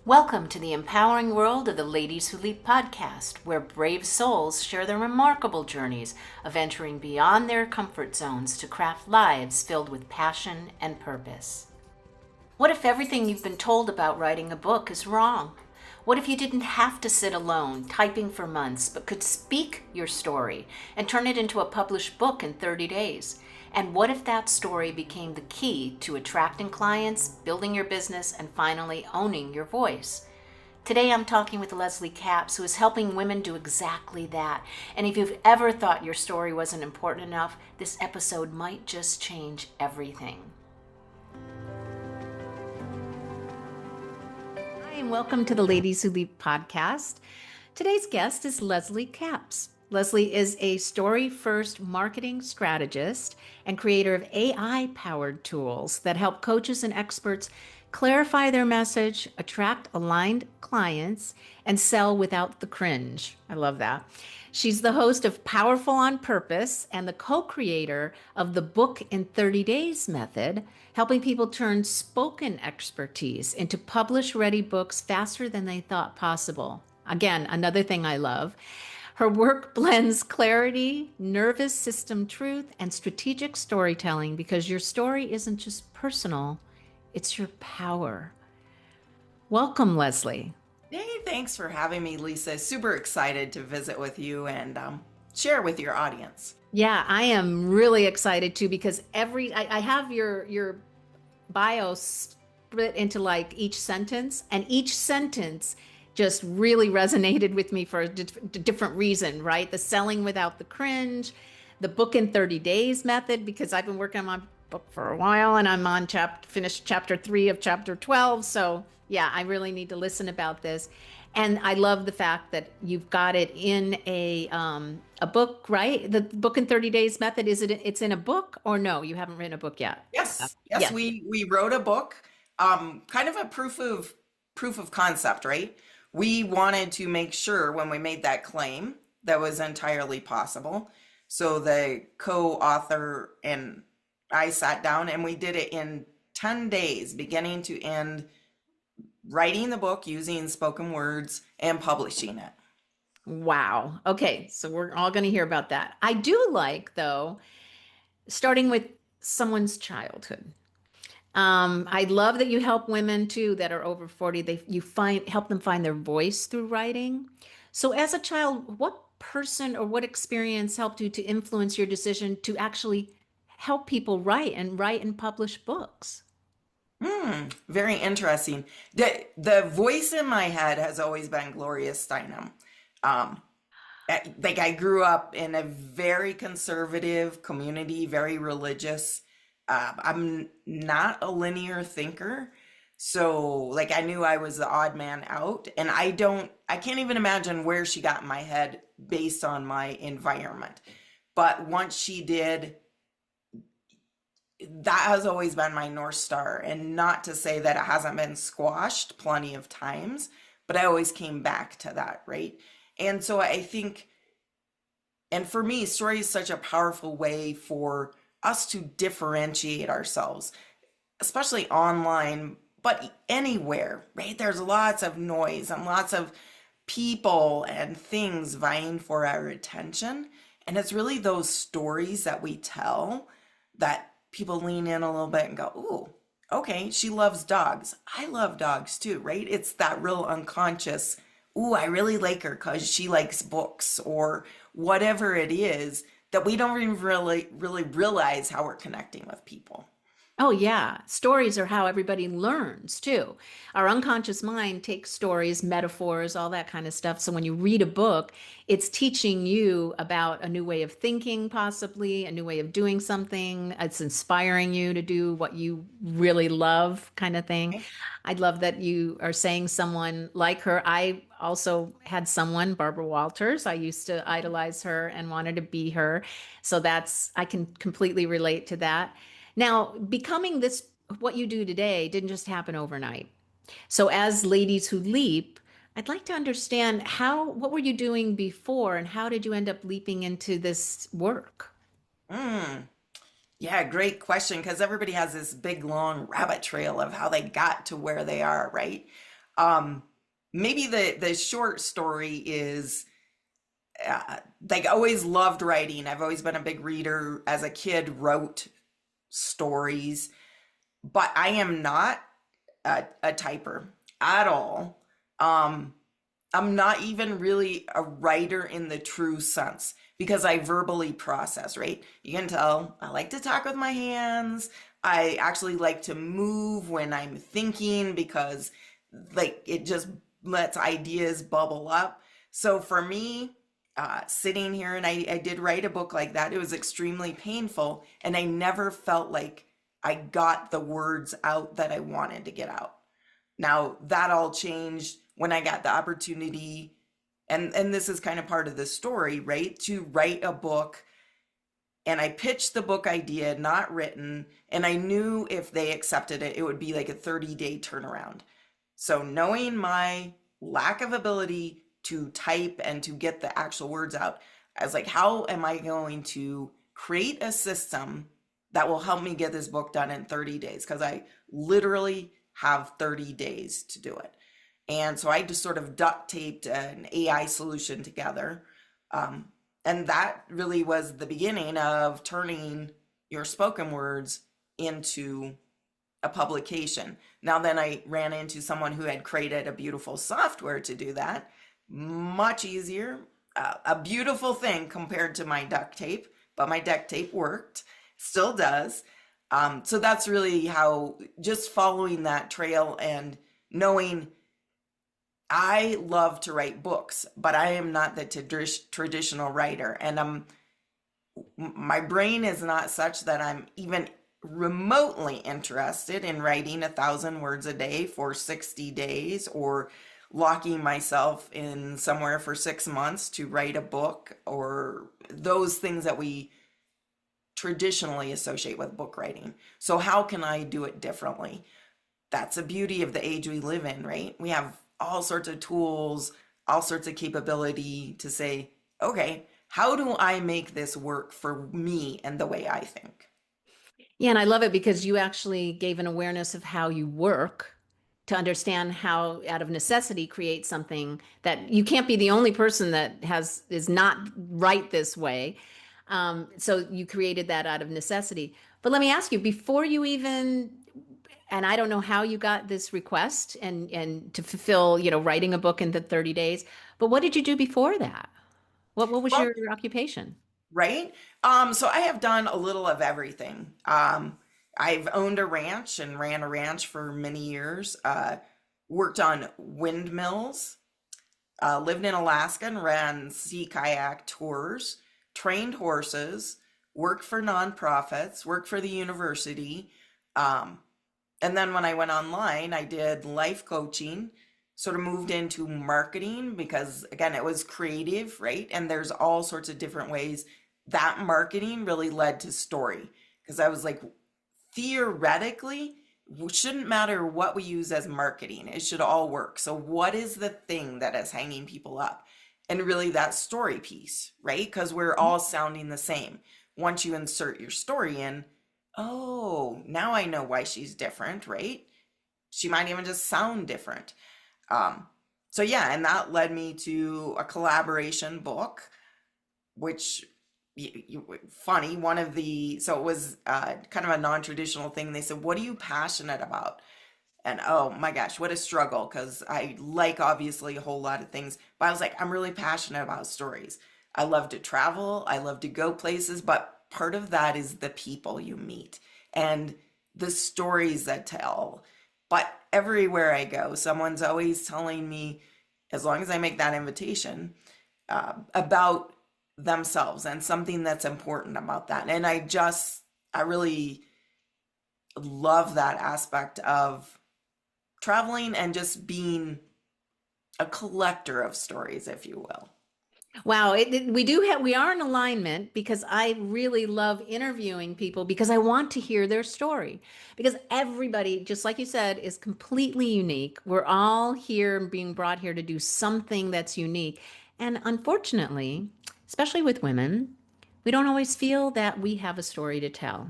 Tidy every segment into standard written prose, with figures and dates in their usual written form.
Welcome to the empowering world of the Ladies Who Leap podcast, where brave souls share their remarkable journeys of entering beyond their comfort zones to craft lives filled with passion and purpose. What if everything you've been told about writing a book is wrong? What if you didn't have to sit alone, typing for months, but could speak your story and turn it into a published book in 30 days? And what if that story became the key to attracting clients, building your business, and finally owning your voice? Today I'm talking with Leslie Capps, who is helping women do exactly that. And if you've ever thought your story wasn't important enough, this episode might just change everything. Hi, and welcome to the Ladies Who Leap podcast. Today's guest is Leslie Capps. Leslie is a story-first marketing strategist and creator of AI-powered tools that help coaches and experts clarify their message, attract aligned clients, and sell without the cringe. I love that. She's the host of Powerful on Purpose and the co-creator of the Book in 30 Days method, helping people turn spoken expertise into publish-ready books faster than they thought possible. Again, another thing I love. Her work blends clarity, nervous system truth, and strategic storytelling because your story isn't just personal, it's your power. Welcome, Leslie. Hey, thanks for having me, Lisa. Super excited to visit with you and share with your audience. Yeah, I am really excited too because I have your bio split into like each sentence, and each sentence just really resonated with me for a different reason, right? The selling without the cringe, the book in 30 days method, because I've been working on my book for a while and I'm on finished chapter 3 of chapter 12. So yeah, I really need to listen about this. And I love the fact that you've got it in a book, right? The book in 30 days method, it's in a book, or no, you haven't written a book yet? Yes, Yes. we wrote a book, kind of a proof of concept, right? We wanted to make sure when we made that claim that was entirely possible. So the co-author and I sat down and we did it in 10 days, beginning to end, writing the book using spoken words and publishing it. Wow. Okay, so we're all going to hear about that. I do like, though, starting with someone's childhood. I love that you help women too that are over 40. Help them find their voice through writing. So as a child, what person or what experience helped you to influence your decision to actually help people write and publish books? Very interesting. The voice in my head has always been Gloria Steinem. Um, like I grew up in a very conservative community, very religious. I'm not a linear thinker. So like I knew I was the odd man out, and I can't even imagine where she got in my head based on my environment. But once she did, that has always been my North Star. And not to say that it hasn't been squashed plenty of times, but I always came back to that, right? And so I think, and for me, story is such a powerful way for us to differentiate ourselves, especially online, but anywhere, right? There's lots of noise and lots of people and things vying for our attention. And it's really those stories that we tell that people lean in a little bit and go, ooh, okay, she loves dogs. I love dogs too, right? It's that real unconscious, ooh, I really like her because she likes books or whatever it is that we don't even really realize how we're connecting with people. Oh, yeah. Stories are how everybody learns too. Our unconscious mind takes stories, metaphors, all that kind of stuff. So when you read a book, it's teaching you about a new way of thinking, possibly a new way of doing something. It's inspiring you to do what you really love, kind of thing. Okay. I love that you are saying someone like her. I also had someone, Barbara Walters. I used to idolize her and wanted to be her. So I can completely relate to that. Now, becoming this, what you do today, didn't just happen overnight. So, as Ladies Who Leap, I'd like to understand what were you doing before and how did you end up leaping into this work? Mm. Yeah, great question. Because everybody has this big, long rabbit trail of how they got to where they are, right? Um, Maybe the short story is like I always loved writing. I've always been a big reader. As a kid, wrote stories, but I am not a typer at all. Um, I'm not even really a writer in the true sense because I verbally process, right? You can tell I like to talk with my hands. I actually like to move when I'm thinking because like it just lets ideas bubble up. So for me, sitting here and I did write a book like that, it was extremely painful and I never felt like I got the words out that I wanted to get out. Now, that all changed when I got the opportunity, and this is kind of part of the story, right? To write a book. And I pitched the book idea, not written, and I knew if they accepted it, it would be like a 30-day turnaround. So, knowing my lack of ability to type and to get the actual words out, I was like, how am I going to create a system that will help me get this book done in 30 days? Because I literally have 30 days to do it. And so I just sort of duct taped an AI solution together. Um, and that really was the beginning of turning your spoken words into a publication. Now, then I ran into someone who had created a beautiful software to do that. Much easier, a beautiful thing compared to my duct tape, but my duct tape worked, still does. So that's really how just following that trail and knowing I love to write books, but I am not the traditional writer. And my brain is not such that I'm even remotely interested in writing 1,000 words a day for 60 days or locking myself in somewhere for 6 months to write a book or those things that we traditionally associate with book writing. So, how can I do it differently? That's the beauty of the age we live in, right? We have all sorts of tools, all sorts of capability to say, okay, how do I make this work for me and the way I think? Yeah, and I love it because you actually gave an awareness of how you work to understand how, out of necessity, create something that you can't be the only person that has is not right this way. So you created that out of necessity. But let me ask you, before you even, and I don't know how you got this request and to fulfill, writing a book in the 30 days, but what did you do before that? What was Well, your occupation? right? So I have done a little of everything. I've owned a ranch and ran a ranch for many years. Worked on windmills. Lived in Alaska and ran sea kayak tours. Trained horses. Worked for nonprofits. Worked for the university. Um, and then when I went online, I did life coaching, sort of moved into marketing because, again, it was creative, right? And there's all sorts of different ways that marketing really led to story. Because I was like, theoretically, it shouldn't matter what we use as marketing, it should all work. So, what is the thing that is hanging people up? And really, that story piece, right? Because we're all sounding the same. Once you insert your story in, oh, now I know why she's different, right? She might even just sound different. Um, so yeah, and that led me to a collaboration book, which funny, one of the so it was kind of a non-traditional thing. They said, "What are you passionate about?" And oh my gosh, what a struggle because I like obviously a whole lot of things, but I was like, I'm really passionate about stories. I love to travel, I love to go places, but part of that is the people you meet and the stories that tell. But everywhere I go, someone's always telling me, as long as I make that invitation, about themselves and something that's important about that. And I really love that aspect of traveling and just being a collector of stories, if you will. Wow, we are in alignment because I really love interviewing people because I want to hear their story. Because everybody, just like you said, is completely unique. We're all here being brought here to do something that's unique. And unfortunately, especially with women, we don't always feel that we have a story to tell.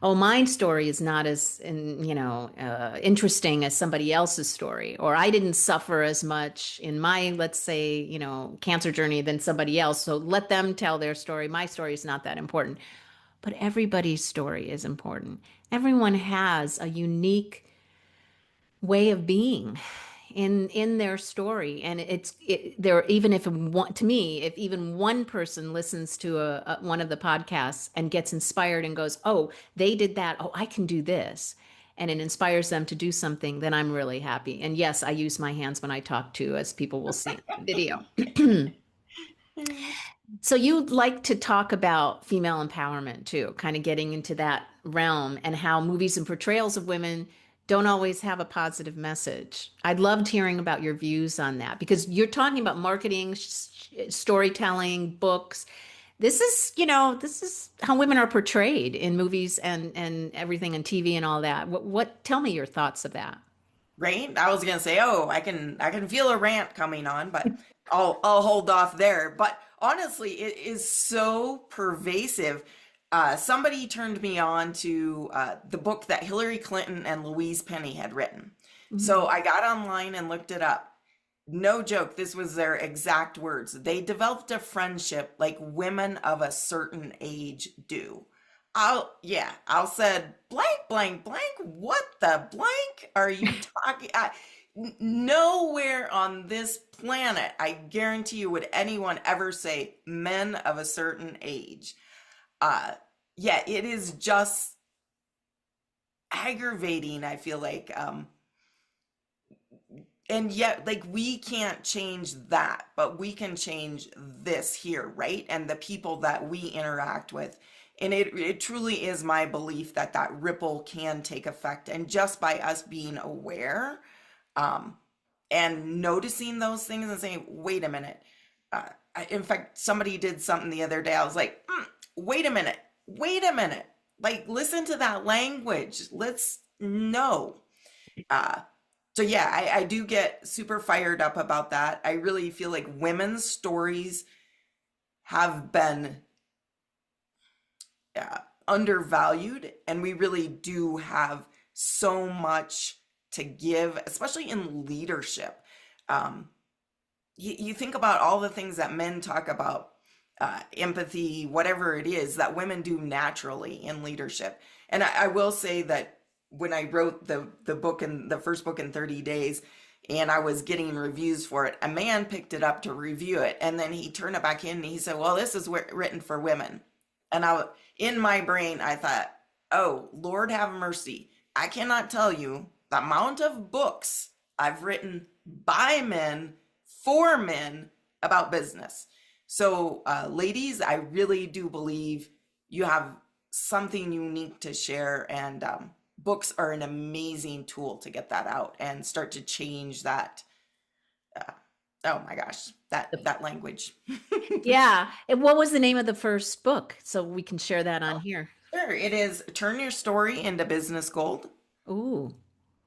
Oh, my story is not as interesting as somebody else's story, or I didn't suffer as much in my, let's say, cancer journey than somebody else. So let them tell their story. My story is not that important, but everybody's story is important. Everyone has a unique way of being in their story, and there, even if one, to me, if even one person listens to one of the podcasts and gets inspired and goes, oh, they did that, oh, I can do this, and it inspires them to do something, then I'm really happy. And yes, I use my hands when I talk too, as people will see in the video. So you'd like to talk about female empowerment too, kind of getting into that realm, and how movies and portrayals of women don't always have a positive message. I'd loved hearing about your views on that, because you're talking about marketing, storytelling, books. This is how women are portrayed in movies and everything, and TV and all that. Tell me your thoughts of that. Right? I was gonna say, oh, I can feel a rant coming on, but I'll hold off there. But honestly, it is so pervasive. Somebody turned me on to the book that Hillary Clinton and Louise Penny had written. Mhm. So I got online and looked it up. No joke, this was their exact words. They developed a friendship like women of a certain age do. I'll said blank, blank, blank. What the blank are you talking? Nowhere on this planet, I guarantee you, would anyone ever say men of a certain age. Uh, yeah, it is just aggravating, I feel like. And yet, like, we can't change that, but we can change this here, right? And the people that we interact with. And it truly is my belief that that ripple can take effect. And just by us being aware, um, and noticing those things and saying, wait a minute. In fact, somebody did something the other day. I was like, wait a minute, wait a minute. Like, listen to that language. Let's know. Uh, so yeah, I do get super fired up about that. I really feel like women's stories have been undervalued, and we really do have so much to give, especially in leadership. Um, you think about all the things that men talk about, empathy, whatever it is that women do naturally in leadership. And I will say that when I wrote the book, in the first book in 30 days, and I was getting reviews for it, a man picked it up to review it, and then he turned it back in and he said, well, this is written for women. And in my brain, I thought, oh, Lord have mercy. I cannot tell you the amount of books I've written by men for men about business. So, ladies, I really do believe you have something unique to share, and books are an amazing tool to get that out and start to change that. Uh, oh my gosh, that language. Yeah. And what was the name of the first book? So we can share that on here. Sure, it is Turn Your Story into Business Gold. Ooh.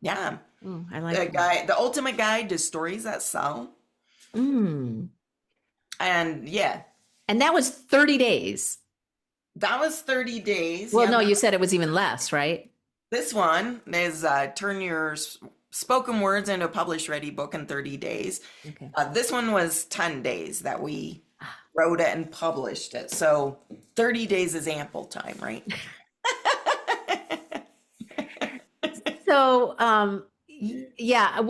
Yeah, Ooh, I like that. the ultimate guide to stories that sell. Mm. And yeah, And that was 30 days. that was 30 days. Well, Yeah, no, you said it was even less, right? this one is Turn Your Spoken Words into a Published Ready Book in 30 Days. Okay. This one was 10 days that we wrote it and published it. So 30 days is ample time, right? So, yeah,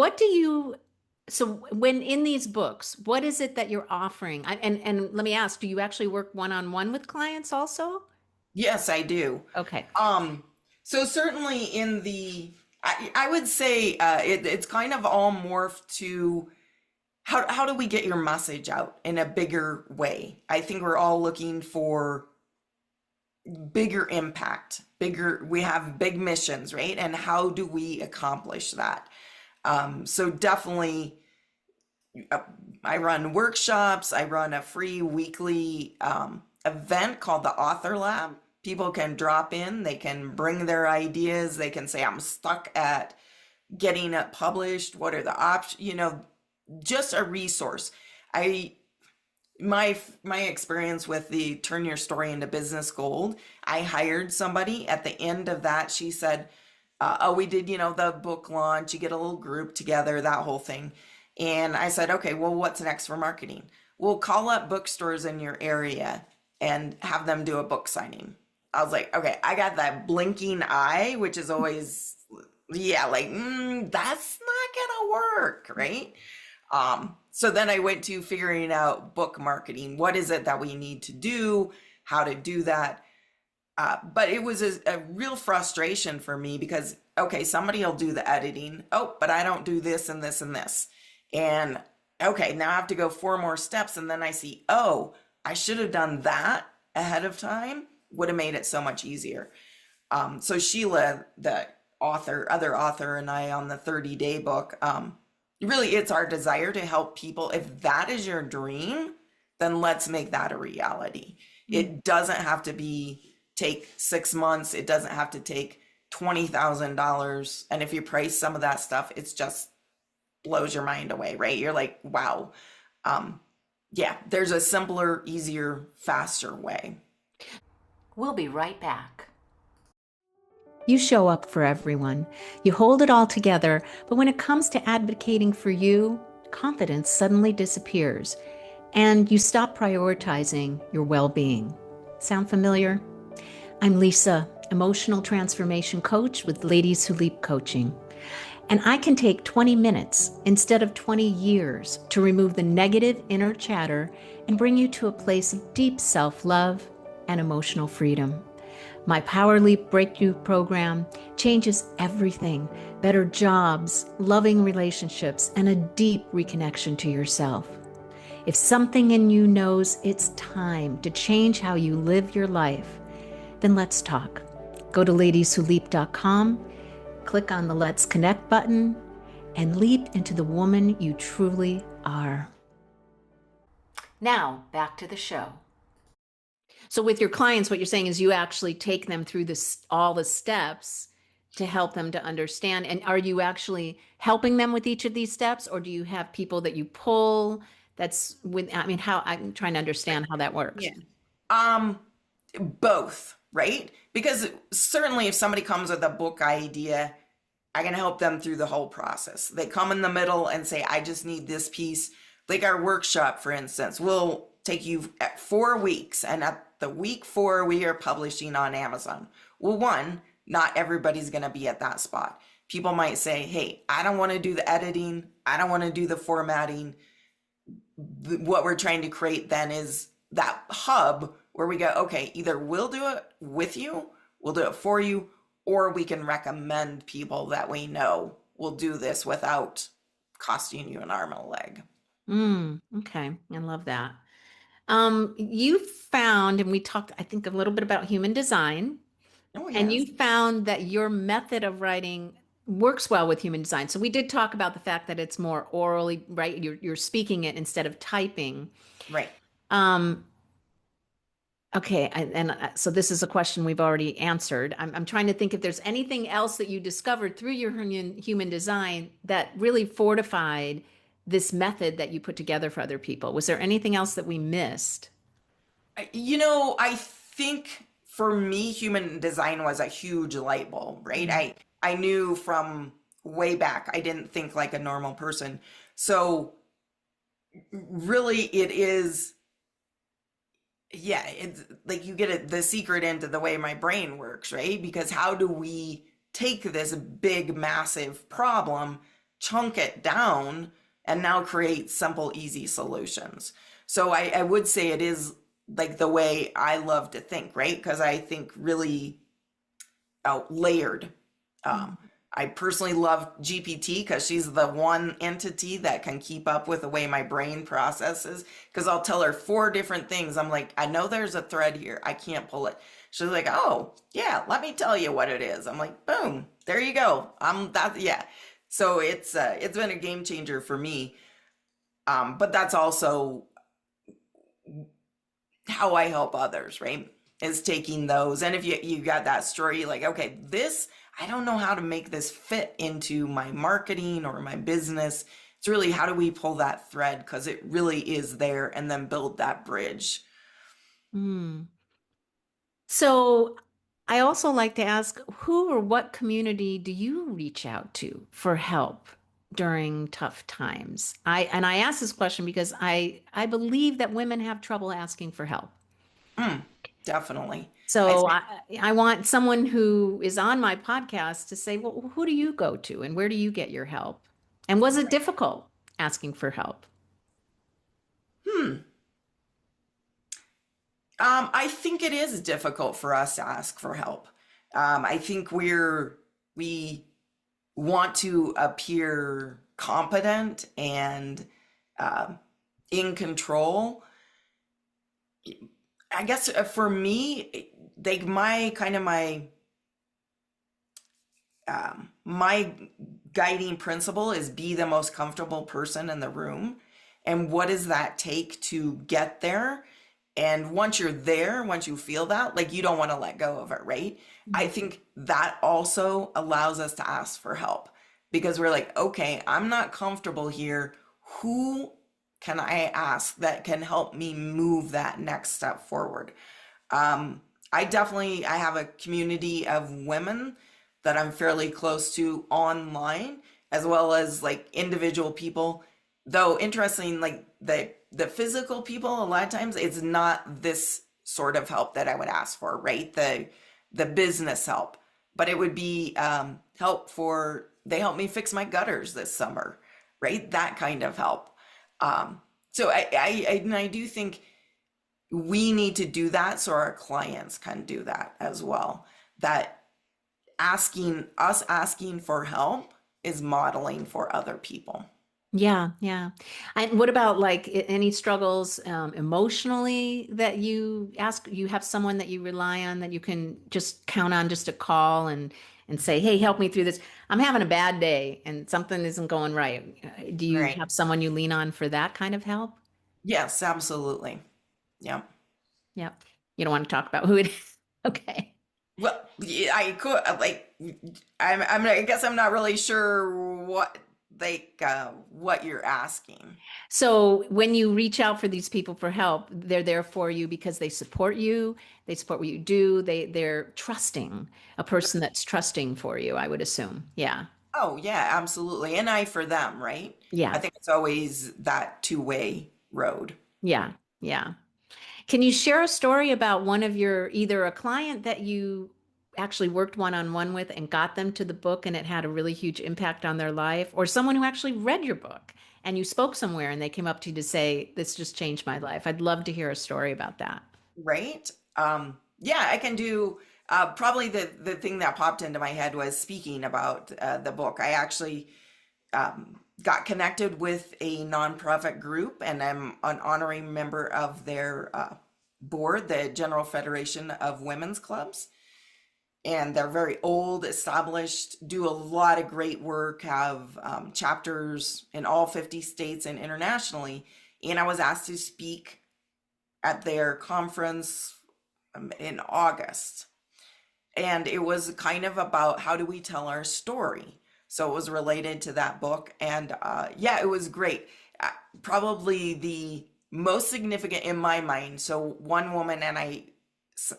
so when in these books, what is it that you're offering? And let me ask, do you actually work one-on-one with clients also? Yes, I do. Okay. Um, so certainly in I would say it's kind of all morphed to how do we get your message out in a bigger way? I think we're all looking for bigger impact, we have big missions, right? And how do we accomplish that? So definitely, uh, I run workshops. I run a free weekly event called the Author Lab. People can drop in, they can bring their ideas, they can say, I'm stuck at getting it published. What are the options? Just a resource. I My experience with the turn your story into business gold, I hired somebody at the end of that. She said, oh, we did, the book launch, you get a little group together, that whole thing. And I said, okay, well, what's next for marketing? We'll call up bookstores in your area and have them do a book signing. I was like, okay, I got that blinking eye, which is always, yeah, like, that's not gonna work, right? So then I went to figuring out book marketing. What is it that we need to do? How to do that? But it was a real frustration for me because, okay, somebody will do the editing. Oh, but I don't do this and this and this. And okay, now I have to go 4 more steps. And then I see, oh, I should have done that ahead of time. Would have made it so much easier. So Sheila, the other author, and I on the 30-day book, really it's our desire to help people. If that is your dream, then let's make that a reality. It doesn't have to take 6 months. It doesn't have to take $20,000. And if you price some of that stuff, it's just blows your mind away, right? You're like, wow. Yeah, there's a simpler, easier, faster way. We'll be right back. You show up for everyone. You hold it all together, but when it comes to advocating for you, confidence suddenly disappears and you stop prioritizing your well-being. Sound familiar? I'm Lisa, emotional transformation coach with Ladies Who Leap Coaching. And I can take 20 minutes instead of 20 years to remove the negative inner chatter and bring you to a place of deep self-love and emotional freedom. My Power Leap Breakthrough program changes everything: better jobs, loving relationships, and a deep reconnection to yourself. If something in you knows it's time to change how you live your life, then let's talk. Go to ladieswholeap.com, click on the Let's Connect button, and leap into the woman you truly are. Now, back to the show. So with your clients, what you're saying is you actually take them through all the steps to help them to understand. And are you actually helping them with each of these steps, or do you have people that you pull? How I'm trying to understand how that works. Yeah. Um, Both, right? Because certainly if somebody comes with a book idea, I can help them through the whole process. They come in the middle and say, I just need this piece. Like our workshop, for instance, will take you at 4 weeks. And at the week 4, we are publishing on Amazon. Well, one, not everybody's going to be at that spot. People might say, hey, I don't want to do the editing. I don't want to do the formatting. What we're trying to create then is that hub where we go, okay, either we'll do it with you, we'll do it for you, or we can recommend people that we know will do this without costing you an arm and a leg. Okay. I love that. You found, and we talked, I think, a little bit about human design, Oh, and yes. you found that your method of writing works well with human design. So we did talk about the fact that it's more orally, right? You're speaking it instead of typing. Right. Um, okay, so this is a question we've already answered. I'm trying to think if there's anything else that you discovered through your human design that really fortified this method that you put together for other people. Was there anything else that we missed? I think for me, human design was a huge light bulb, right? I knew from way back, I didn't think like a normal person. So really it is, yeah, it's like you get the secret into the way my brain works, right? Because how do we take this big, massive problem, chunk it down, and now create simple, easy solutions? So I would say it is like the way I love to think, right? Because I think really layered. Um, I personally love GPT because she's the one entity that can keep up with the way my brain processes. Because I'll tell her 4 different things. I'm like, I know there's a thread here. I can't pull it. She's like, oh, yeah, let me tell you what it is. I'm like, boom, there you go. Yeah. So it's been a game changer for me. But that's also how I help others, right? Is taking those. And if you got that story, like, okay, this, I don't know how to make this fit into my marketing or my business. It's really how do we pull that thread because it really is there and then build that bridge. Mm. So I also like to ask, who or what community do you reach out to for help during tough times? I ask this question because I believe that women have trouble asking for help. Mm, definitely. I So think, I want someone who is on my podcast to say, well, who do you go to and where do you get your help? And was it difficult asking for help? hmm. I think it is difficult for us to ask for help. I think we want to appear competent and um in control. I guess for me, like my guiding principle is be the most comfortable person in the room. And what does that take to get there? And once you're there, once you feel that, like you don't want to let go of it, right? I Mhm. think that also allows us to ask for help because we're like, okay, I'm not comfortable here. Who can I ask that can help me move that next step forward? Um, I have a community of women that I'm fairly close to online, as well as like individual people. Though interesting, like the physical people, a lot of times it's not this sort of help that I would ask for, right? The business help, but it would be help for they helped me fix my gutters this summer, right? That kind of help. So I do think we need to do that so our clients can do that as well. That asking for help is modeling for other people. Yeah, yeah. And what about like any struggles emotionally that you have someone that you rely on that you can just count on just to call and say, "Hey, help me through this. I'm having a bad day and something isn't going right." Do you Right. have someone you lean on for that kind of help? Yes, absolutely. Yeah. Yep. You don't want to talk about who it is. Okay. Well, yeah, I could like I guess I'm not really sure what you're asking. So when you reach out for these people for help, they're there for you because they support what you do, they're trusting, a person that's trusting for you, I would assume. Yeah. Oh, yeah, absolutely. And I for them, right? I Yeah. think it's always that two-way road. Yeah. Yeah. Can you share a story about one of your either a client that you actually worked one-on-one with and got them to the book and it had a really huge impact on their life, or someone who actually read your book and you spoke somewhere and they came up to you to say, "This just changed my life." I'd love to hear a story about that. Right? Yeah, I can do probably the thing that popped into my head was speaking about the book. I actually got connected with a nonprofit group, and I'm an honorary member of their board, the General Federation of Women's Clubs. And they're very old, established, do a lot of great work, have chapters in all 50 states and internationally. And I was asked to speak at their conference in August. And it was kind of about how do we tell our story. So it was related to that book. And yeah, it was great. Uh, Probably the most significant in my mind. So one woman and I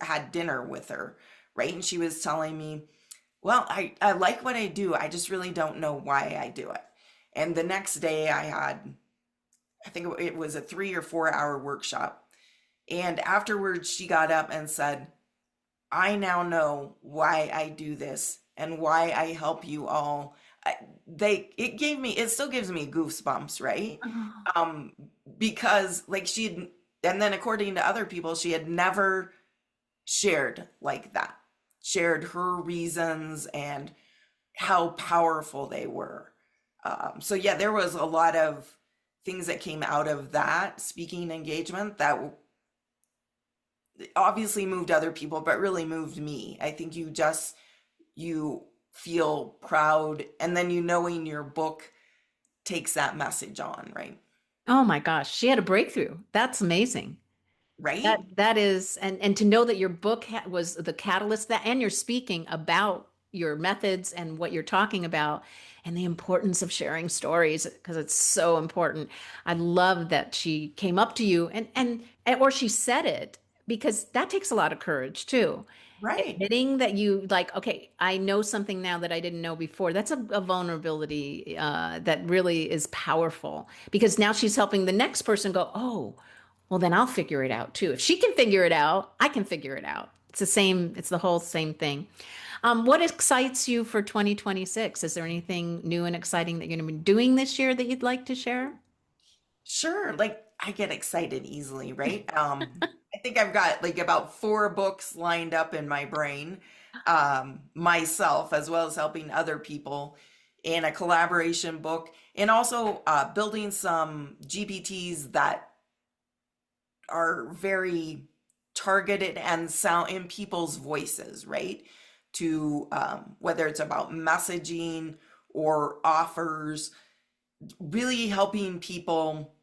had dinner with her, right? And she was telling me, well, I like what I do. I just really don't know why I do it. And the next day I think it was a 3 or 4 hour workshop. And afterwards, she got up and said, I now know why I do this and why I help you all. It still gives me goosebumps, right? Oh. Um, because like and then according to other people, she had never shared like that, shared her reasons and how powerful they were. So yeah, there was a lot of things that came out of that speaking engagement that obviously moved other people, but really moved me. I think you feel proud, and then knowing your book takes that message on, right? Oh my gosh, she had a breakthrough. That's amazing. Right? That is, and to know that your book was the catalyst that, and you're speaking about, your methods and what you're talking about and the importance of sharing stories because it's so important. I love that she came up to you and or she said it because that takes a lot of courage too. Right. Admitting that you like, okay, I know something now that I didn't know before. That's a vulnerability that really is powerful because now she's helping the next person go, oh, well, then I'll figure it out too. If she can figure it out, I can figure it out. It's the same, it's the whole same thing. What excites you for 2026? Is there anything new and exciting that you're going to be doing this year that you'd like to share? Sure. Like I get excited easily, right? I think I've got like about four books lined up in my brain, myself, as well as helping other people in a collaboration book, and also building some GPTs that are very targeted and sound in people's voices, right? To whether it's about messaging or offers, really helping people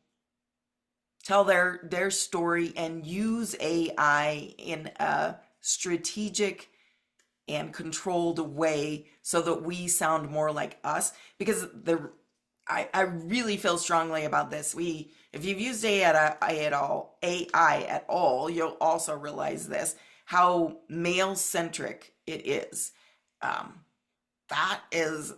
tell their story and use AI in a strategic and controlled way so that we sound more like us because I really feel strongly about this. If you've used AI at all, you'll also realize this, how male centric it is. That is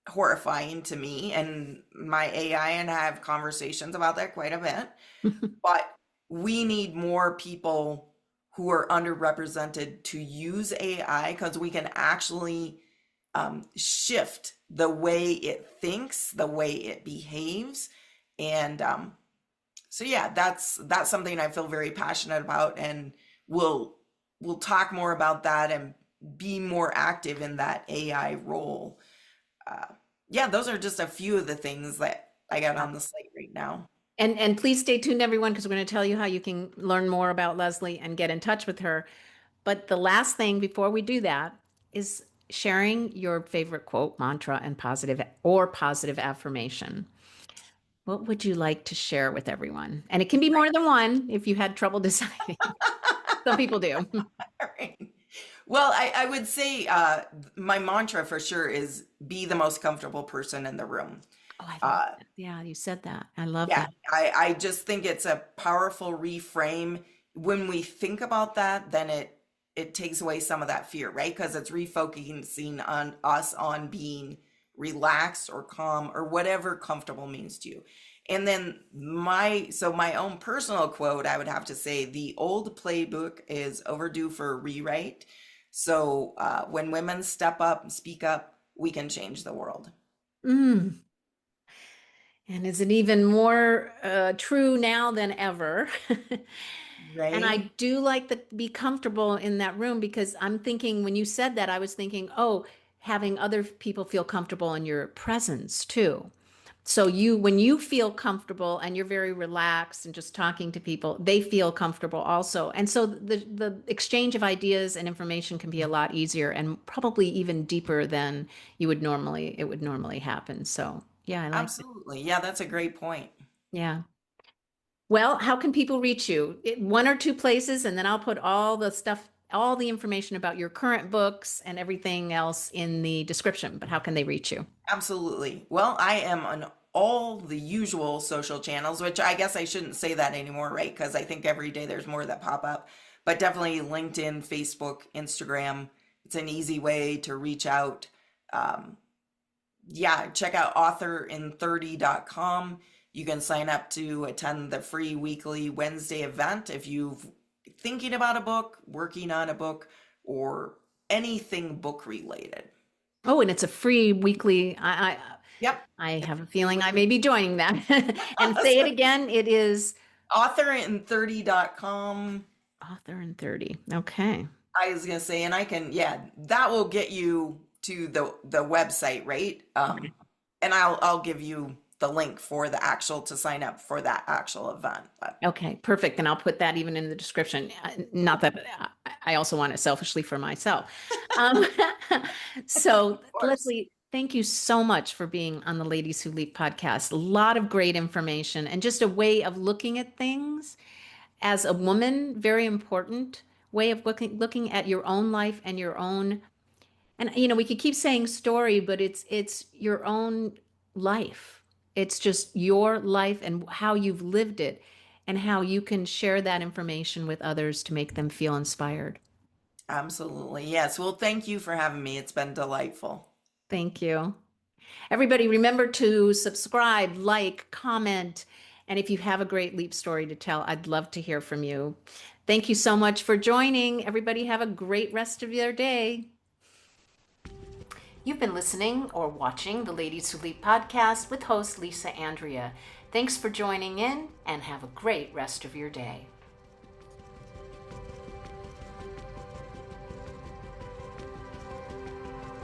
horrifying to me, and my AI and I have conversations about that quite a bit. But we need more people who are underrepresented to use AI because we can actually shift the way it thinks, the way it behaves, and so yeah, that's something I feel very passionate about, and we'll talk more about that and be more active in that AI role. Uh, yeah, those are just a few of the things that I got on the slate right now. And please stay tuned, everyone, because we're going to tell you how you can learn more about Leslie and get in touch with her. But the last thing before we do that is sharing your favorite quote, mantra, and positive affirmation. What would you like to share with everyone? And it can be more than one if you had trouble deciding. Some people do. Right. Well, I would say my mantra for sure is be the most comfortable person in the room. Oh, I love Uh, that. Yeah, you said that. I love yeah, that. I just think it's a powerful reframe. When we think about that, then it takes away some of that fear, right? Because it's refocusing on us on being relaxed or calm or whatever comfortable means to you. And then my own personal quote, I would have to say the old playbook is overdue for a rewrite. So when women step up and speak up, we can change the world. Mm. And is it even more true now than ever? And I Right? do like to be comfortable in that room because I'm thinking when you said that, I was thinking, oh, having other people feel comfortable in your presence too. So when you feel comfortable and you're very relaxed and just talking to people, they feel comfortable also. And so the exchange of ideas and information can be a lot easier and probably even deeper than it would normally happen. So yeah, I like that. Absolutely. Yeah, that's a great point. Yeah. Well, how can people reach you? One or two places, and then I'll put all the stuff, all the information about your current books and everything else in the description. But how can they reach you? Absolutely. Well, I am on all the usual social channels, which I guess I shouldn't say that anymore, right? Because I think every day there's more that pop up. But definitely LinkedIn, Facebook, Instagram. It's an easy way to reach out. Um, yeah, check out authorin30.com. You can sign up to attend the free weekly Wednesday event if you're thinking about a book, working on a book, or anything book related. Oh, and it's a free weekly. Yep. I It's have a a free feeling I may be joining that. And say it Awesome. again. It is Authorin30.com. author in 30. Okay. I was gonna say, and I can, yeah, that will get you to the website, right? Okay. And I'll give you the link for the actual to sign up for that actual event. But Okay, perfect. And I'll put that even in the description. Not that I also want it selfishly for myself. Um, so, of course, Leslie, thank you so much for being on the Ladies Who Leap podcast. A lot of great information and just a way of looking at things as a woman, very important way of looking at your own life and your own And we could keep saying story, but it's your own life. It's just your life and how you've lived it and how you can share that information with others to make them feel inspired. Absolutely. Yes. Well, thank you for having me. It's been delightful. Thank you. Everybody, remember to subscribe, like, comment, and if you have a great leap story to tell, I'd love to hear from you. Thank you so much for joining. Everybody, have a great rest of your day. You've been listening or watching the Ladies Who Leap podcast with host Lisa Andria. Thanks for joining in and have a great rest of your day.